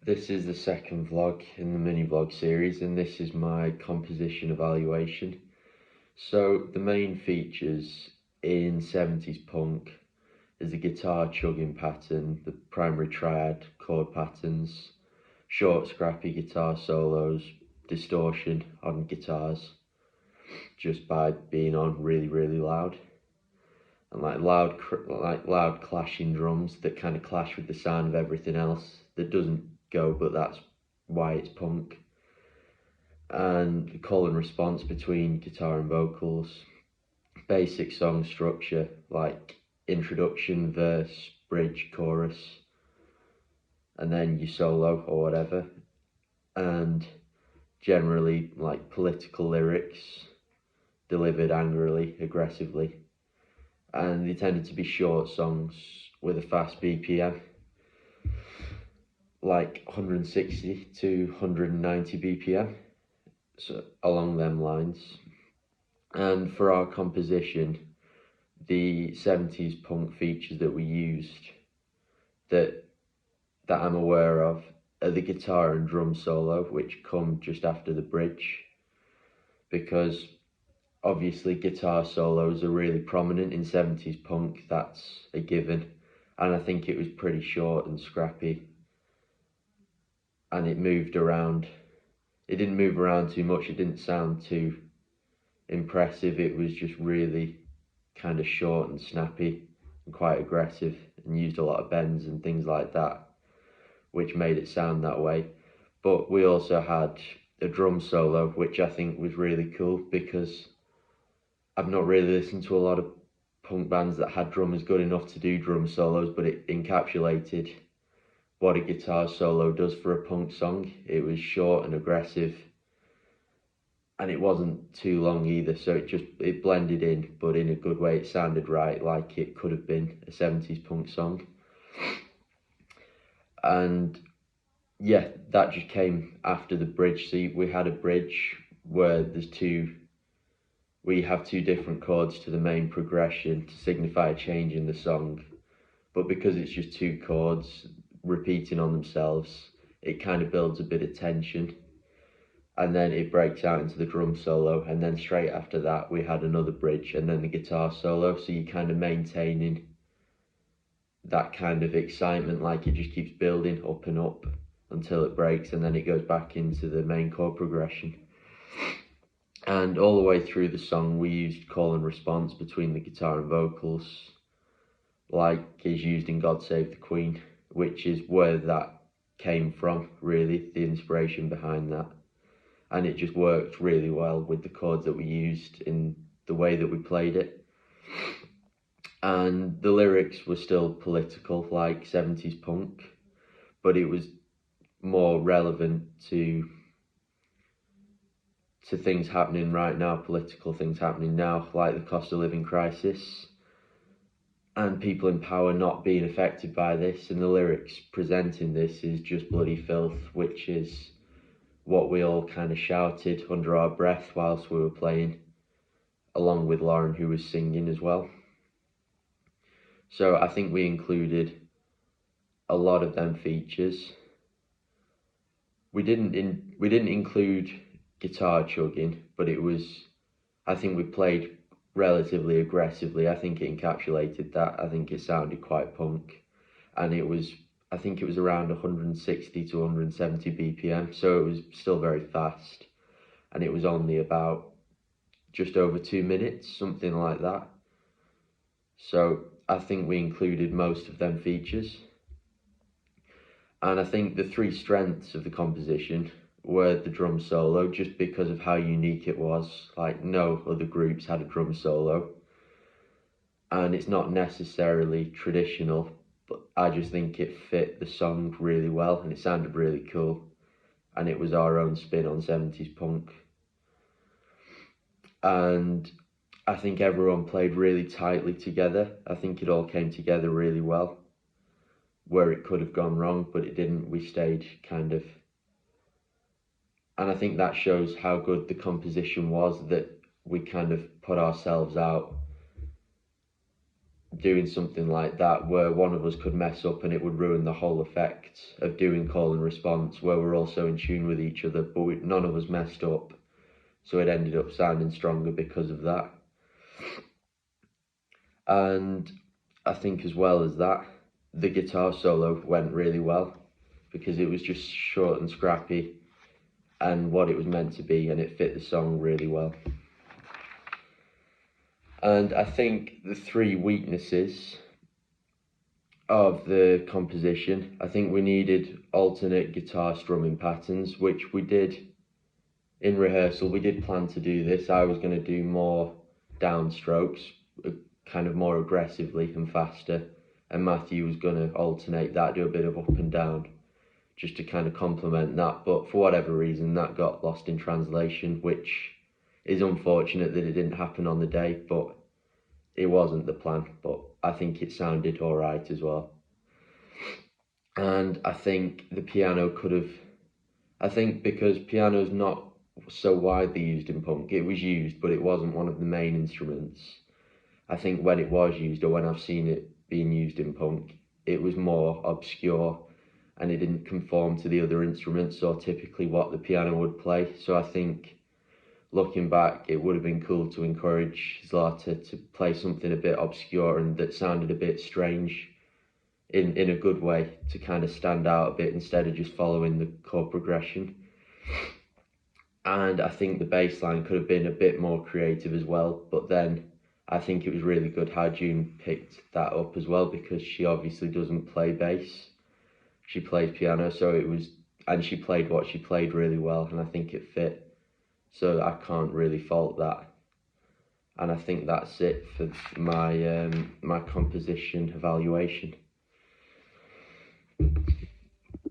This is the second vlog in the mini vlog series, and this is my composition evaluation. So the main features in 70s punk is the guitar chugging pattern, the primary triad chord patterns, short scrappy guitar solos, distortion on guitars just by being on really loud, and loud clashing drums that kind of clash with the sound of everything else that doesn't go, but that's why it's punk. And the call and response between guitar and vocals, basic song structure like introduction, verse, bridge, chorus, and then your solo or whatever, and generally like political lyrics delivered angrily, aggressively, and they tended to be short songs with a fast BPM, like 160 to 190 BPM, so along them lines. And for our composition, the 70s punk features that we used that I'm aware of are the guitar and drum solo, which come just after the bridge, because obviously guitar solos are really prominent in 70s punk, that's a given, and I think it was pretty short and scrappy, and it moved around. It didn't move around too much, it didn't sound too impressive, it was just really kind of short and snappy and quite aggressive, and used a lot of bends and things like that, which made it sound that way. But we also had a drum solo, which I think was really cool, because I've not really listened to a lot of punk bands that had drummers good enough to do drum solos, but it encapsulated what a guitar solo does for a punk song. It was short and aggressive, and it wasn't too long either, so it blended in, but in a good way. It sounded right, like it could have been a 70s punk song. And yeah, that just came after the bridge. So we had a bridge where we have two different chords to the main progression to signify a change in the song, but because it's just two chords repeating on themselves, it kind of builds a bit of tension, and then it breaks out into the drum solo, and then straight after that we had another bridge and then the guitar solo, so you're kind of maintaining that kind of excitement, like it just keeps building up and up until it breaks, and then it goes back into the main chord progression. And all the way through the song we used call and response between the guitar and vocals, like is used in God Save the Queen, which is where that came from, really, the inspiration behind that. And it just worked really well with the chords that we used in the way that we played it. And the lyrics were still political, like 70s punk, but it was more relevant to things happening right now, political things happening now, like the cost of living crisis, and people in power not being affected by this. And the lyrics presenting this is just bloody filth, which is what we all kind of shouted under our breath whilst we were playing, along with Lauren, who was singing as well. So I think we included a lot of them features. We didn't include guitar chugging, but I think we played relatively aggressively. I think it encapsulated that. I think it sounded quite punk, and I think it was around 160 to 170 BPM, so it was still very fast, and it was only about just over 2 minutes, something like that. So I think we included most of them features. And I think the three strengths of the composition were the drum solo, just because of how unique it was. Like, no other groups had a drum solo, and it's not necessarily traditional, but I just think it fit the song really well, and it sounded really cool, and it was our own spin on 70s punk. And I think everyone played really tightly together. I think it all came together really well. Where it could have gone wrong, but it didn't. We stayed kind of, and I think that shows how good the composition was, that we kind of put ourselves out doing something like that where one of us could mess up and it would ruin the whole effect of doing call and response, where we're also in tune with each other, but none of us messed up, so it ended up sounding stronger because of that. And I think as well as that, the guitar solo went really well because it was just short and scrappy and what it was meant to be, and it fit the song really well. And I think the three weaknesses of the composition, I think we needed alternate guitar strumming patterns, which we did in rehearsal. We did plan to do this. I was going to do more downstrokes, kind of more aggressively and faster, and Matthew was going to alternate that, do a bit of up and down, just to kind of complement that. But for whatever reason, that got lost in translation, which is unfortunate that it didn't happen on the day, but it wasn't the plan. But I think it sounded all right as well. And I think the piano could have, I think because piano's not so widely used in punk, it was used, but it wasn't one of the main instruments. I think when it was used, or when I've seen it being used in punk, it was more obscure and it didn't conform to the other instruments or typically what the piano would play. So I think looking back, it would have been cool to encourage Zlata to play something a bit obscure and that sounded a bit strange in a good way, to kind of stand out a bit instead of just following the chord progression. And I think the bass line could have been a bit more creative as well, but then I think it was really good how June picked that up as well, because she obviously doesn't play bass, she plays piano, so it was, and she played what she played really well, and I think it fit, so I can't really fault that. And I think that's it for my my composition evaluation.